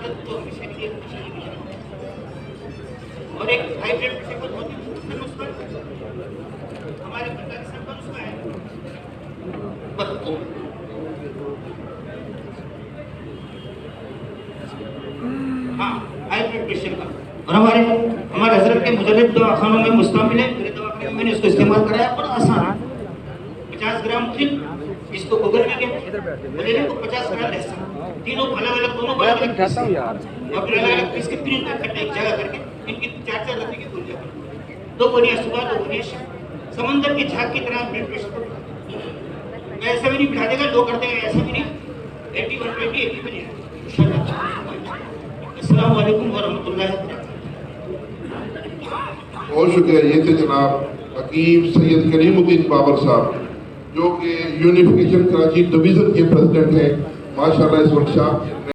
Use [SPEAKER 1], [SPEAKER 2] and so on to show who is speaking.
[SPEAKER 1] आदत तो हमेशा के लिए और एक हाई ब्लड प्रेशर को बहुत ही नुस्खा हमारे सरकारी सब का नुस्खा है। बस हाँ, हाई ब्लड प्रेशर का। और हमारे हजरत के मुजर्रब दवाखानों में मुस्तमिल है। मेरे दवाखाने में मैंने उसको इस्तेमाल कराया, बड़ा आसान है। 50 ग्राम खिल, इसको उगल में के बोले को 50 ग्राम लहसुन, तीनों अलग-अलग दोनों अलग-अलग खाता हूं यार, और फिर अलग-अलग पीस के फिर एक जगह करके इनकी 4-4 रत्ती की गोलियां करो। 2 गोलियां सुबह, 2 गोलियां शाम। समंदर की झाग की तरह ब्लड प्रेशर को ऐसे भी नहीं बिठा देगा, लो कर देगा, ऐसा भी नहीं। 80 120 80 पे नहीं। अस्सलाम वालेकुम व रहमतुल्लाहि व बरकातहू।
[SPEAKER 2] बहुत शुक्रिया। ये थे जनाब हकीम सैयद करीमुद्दीन बाबर साहब, जो कि यूनिफिकेशन कराची डिवीज़न के प्रेसिडेंट हैं। माशाल्लाह इस वर्कशॉप